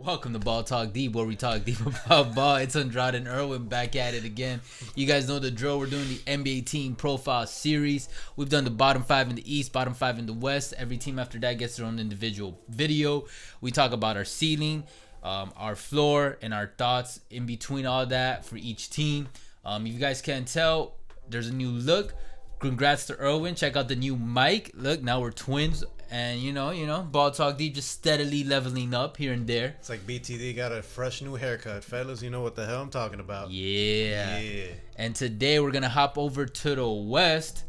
Welcome to Ball Talk Deep, where we talk deep about ball. It's Andrade and Irwin back at it again. You guys know the drill. We're doing the NBA team profile series. We've done the bottom five in the East, bottom five in the West. Every team after that gets their own individual video. We talk about our ceiling, our floor, and our thoughts in between all that for each team. If you guys can't tell, there's a new look. Congrats to Irwin. Check out the new mic. Look, now we're twins. And you know, Ball Talk Deep just steadily leveling up here and there. It's like BTD got a fresh new haircut. Fellas, you know what the hell I'm talking about. Yeah. And today we're going to hop over to the West,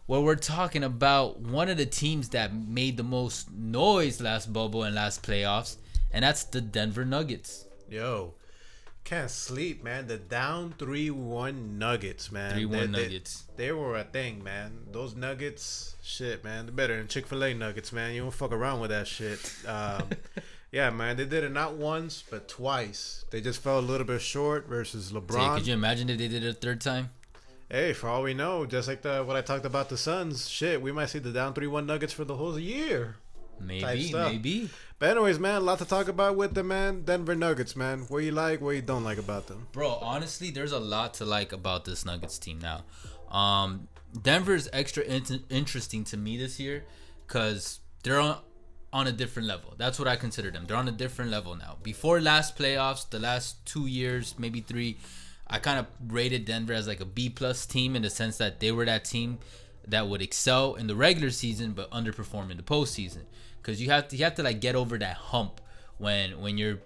where we're talking about one of the teams that made the most noise last bubble and last playoffs, and that's the Denver Nuggets. Yo, can't sleep, man. The down 3-1 Nuggets, man. 3-1 Nuggets. They were a thing, man. Those Nuggets, shit, man. They're better than Chick-fil-A Nuggets, man. You don't fuck around with that shit. Yeah, man. They did it not once, but twice. They just fell a little bit short versus LeBron. Could you imagine if they did it a third time? Hey, for all we know, just like what I talked about the Suns, shit, we might see the down 3-1 Nuggets for the whole year. Maybe. But anyways, man, a lot to talk about with them, man. Denver Nuggets, man. What you like, what you don't like about them. Bro, honestly, there's a lot to like about this Nuggets team now. Denver's extra interesting to me this year because they're on a different level. That's what I consider them. They're on a different level now. Before last playoffs, the last 2 years, maybe 3, I kind of rated Denver as like a B+ team in the sense that they were that team that would excel in the regular season but underperform in the postseason. Because you have to like get over that hump when you're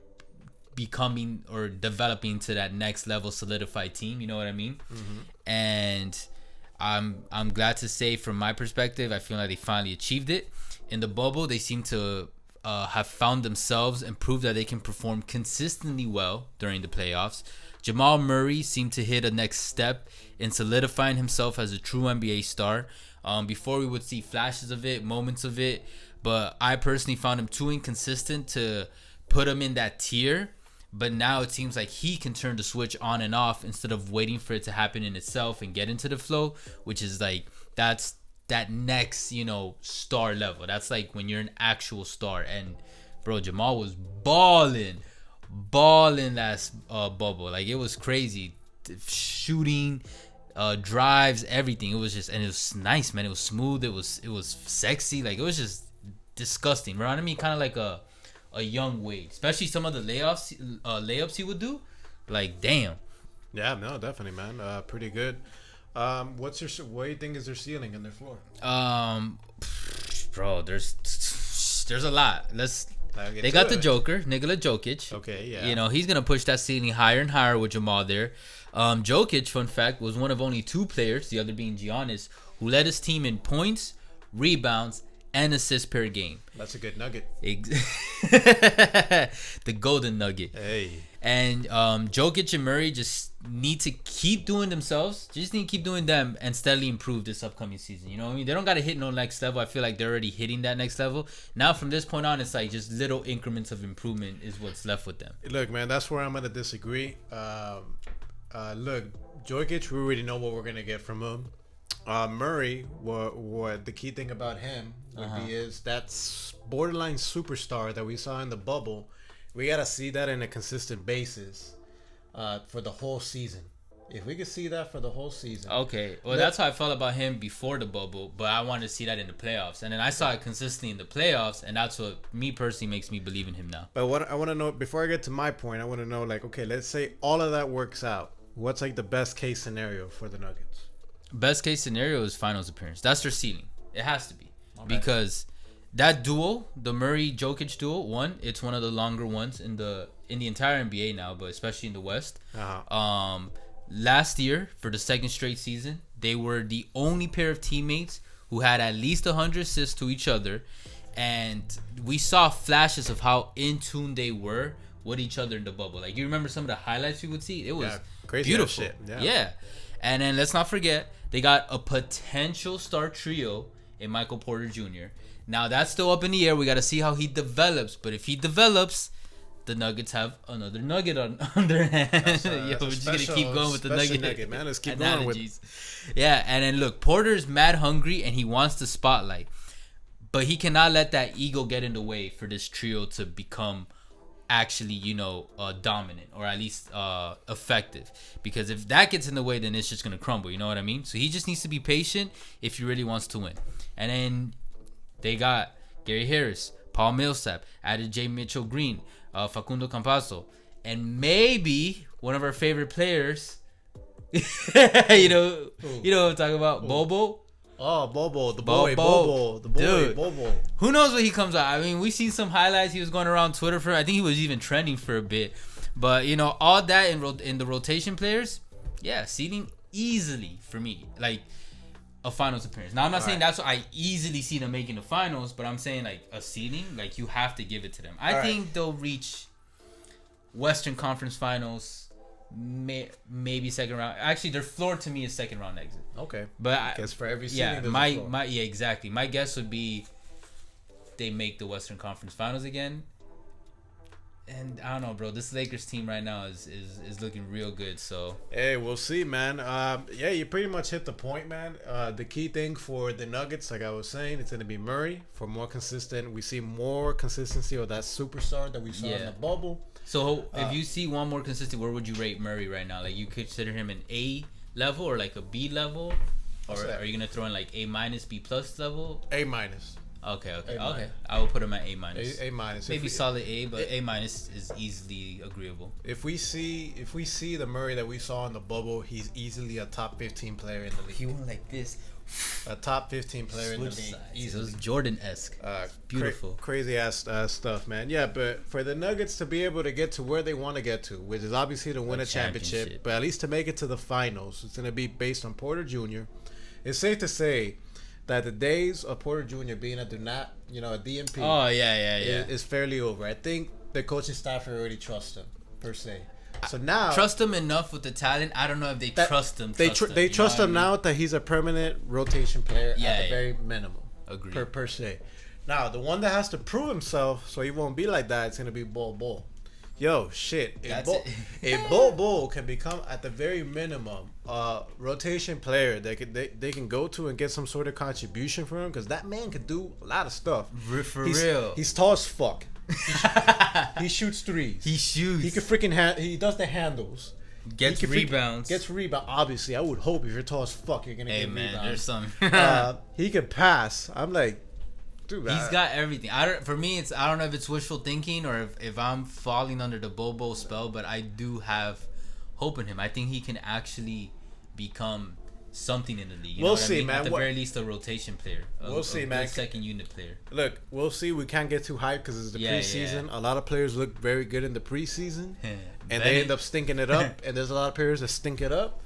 becoming or developing to that next level solidified team. You know what I mean? Mm-hmm. And I'm glad to say, from my perspective, I feel like they finally achieved it. In the bubble, they seem to have found themselves and proved that they can perform consistently well during the playoffs. Jamal Murray seemed to hit a next step in solidifying himself as a true NBA star. Before, we would see flashes of it, moments of it, but I personally found him too inconsistent to put him in that tier. But now it seems like he can turn the switch on and off instead of waiting for it to happen in itself and get into the flow, which is like, that's that next, star level. That's like when you're an actual star. And bro, Jamal was balling last bubble. Like, it was crazy. Shooting, drives, everything. It was just, and it was nice, man. It was smooth. It was sexy. Like, it was just disgusting. Reminded me kind of like a young Wade, especially some of the layups he would do. Like, damn. Yeah, no, definitely, man. Pretty good. What do you think is their ceiling and their floor? Bro, there's a lot. They got the Joker, Nikola Jokic. Okay, yeah. He's gonna push that ceiling higher and higher with Jamal there. Jokic, fun fact, was one of only 2 players, the other being Giannis, who led his team in points, rebounds, and assists per game. That's a good nugget. The golden nugget. Hey. And Jokic and Murray just need to keep doing themselves. Just need to keep doing them and steadily improve this upcoming season. You know what I mean? They don't got to hit no next level. I feel like they're already hitting that next level. Now, from this point on, it's like just little increments of improvement is what's left with them. Look, man, that's where I'm going to disagree. Look, Jokic, we already know what we're going to get from him. Murray, what the key thing about him would be is that's borderline superstar that we saw in the bubble. We got to see that in a consistent basis for the whole season. If we could see that for the whole season. Okay. Well, that's how I felt about him before the bubble, but I wanted to see that in the playoffs. And then I saw it consistently in the playoffs, and that's what me personally makes me believe in him now. But what I want to know, before I get to my point, I want to know, like, okay, let's say all of that works out. What's like the best case scenario for the Nuggets? Best case scenario is finals appearance. That's their ceiling. It has to be. Okay. Because that duo, the Murray-Jokic duo, it's one of the longer ones in the entire NBA now, but especially in the West. Last year, for the second straight season, they were the only pair of teammates who had at least 100 assists to each other. And we saw flashes of how in tune they were with each other in the bubble. Like, you remember some of the highlights we would see? It was crazy beautiful. Shit. Yeah. And then let's not forget, they got a potential star trio in Michael Porter Jr. Now, that's still up in the air. We got to see how he develops. But if he develops, the Nuggets have another nugget on their hands. We're just going to keep going with the nugget, man. Let's keep going with. Yeah, and then look, Porter's mad hungry and he wants the spotlight. But he cannot let that ego get in the way for this trio to become actually, dominant or at least effective. Because if that gets in the way, then it's just going to crumble. You know what I mean? So he just needs to be patient if he really wants to win. And then they got Gary Harris, Paul Millsap, added J. Mitchell Green, Facundo Campazzo, and maybe one of our favorite players. you know what I'm talking about? Bobo. Oh, Bobo, the boy, Bobo, the boy, dude. Bobo. Who knows what he comes out? I mean, we've seen some highlights. He was going around Twitter for. I think he was even trending for a bit. But all that in the rotation players, yeah, seeding easily for me, like a finals appearance. Now I'm not saying that's what I easily see them making the finals, but I'm saying like a seeding, like you have to give it to them. I think they'll reach Western Conference Finals. Maybe second round. Actually, their floor to me is second round exit. Okay, but I guess for every seeding, exactly. My guess would be they make the Western Conference Finals again. And I don't know, bro. This Lakers team right now is looking real good. So hey, we'll see, man. Yeah, you pretty much hit the point, man. The key thing for the Nuggets, like I was saying, it's gonna be Murray for more consistent. We see more consistency of that superstar that we saw in the bubble. So if you see one more consistent, where would you rate Murray right now? Like you consider him an A level or like a B level, or are you gonna throw in like A minus, B plus level? A minus. Okay. I will put him at A minus. A minus. Maybe solid A, but A minus is easily agreeable. If we see the Murray that we saw in the bubble, he's easily a top 15 player in the league. He went like this. A top 15 player in the league. It was Jordan-esque. Beautiful. Crazy ass stuff, man. Yeah, but for the Nuggets to be able to get to where they want to get to, which is obviously to win a championship, but at least to make it to the finals, it's going to be based on Porter Jr. It's safe to say that the days of Porter Jr. being a DMP is fairly over. I think the coaching staff already trust him, per se. So now trust him enough with the talent. I don't know if they trust him. They trust him now that he's a permanent rotation player at the very minimum. Agreed. Per se. Now the one that has to prove himself so he won't be like that, it's gonna be Bol. Yo, shit. If Bol can become at the very minimum rotation player they can go to and get some sort of contribution from him, because that man can do a lot of stuff. Real. He's tall as fuck. He shoots threes. He can freaking he does the handles. Gets rebounds. Obviously, I would hope if you're tall as fuck, you're gonna get rebounds. There's some. He can pass. I'm like, dude. He's got everything. For me, I don't know if it's wishful thinking or if I'm falling under the Bobo spell, but I do have hope in him. I think he can actually become something in the league. We'll see, man. At the very least, a rotation player. We'll see, man. Second unit player. Look, we'll see. We can't get too hyped because it's the preseason. A lot of players look very good in the preseason, and they end up stinking it up. And there's a lot of players that stink it up,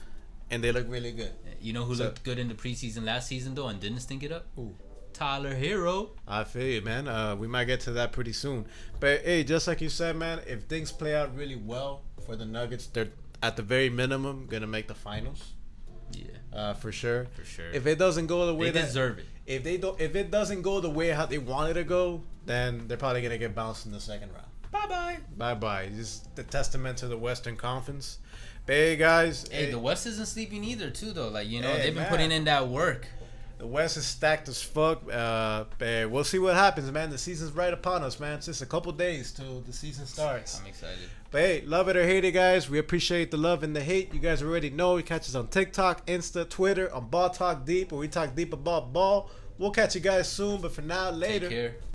and they look really good. You know who looked good in the preseason last season though and didn't stink it up? Ooh. Tyler Hero. I feel you, man. We might get to that pretty soon. But hey, just like you said, man, if things play out really well for the Nuggets, they're at the very minimum gonna make the finals. Yeah. For sure. If it doesn't go the way they deserve it. If it doesn't go the way how they wanted to go, then they're probably gonna get bounced in the second round. Bye. Just the testament to the Western Conference. But hey, guys. Hey, the West isn't sleeping either, too, though. Like they've been putting in that work. The West is stacked as fuck. We'll see what happens, man. The season's right upon us, man. It's just a couple days till the season starts. I'm excited. But hey, love it or hate it, guys. We appreciate the love and the hate. You guys already know. You catch us on TikTok, Insta, Twitter, on Ball Talk Deep, where we talk deep about ball. We'll catch you guys soon, but for now, later. Take care.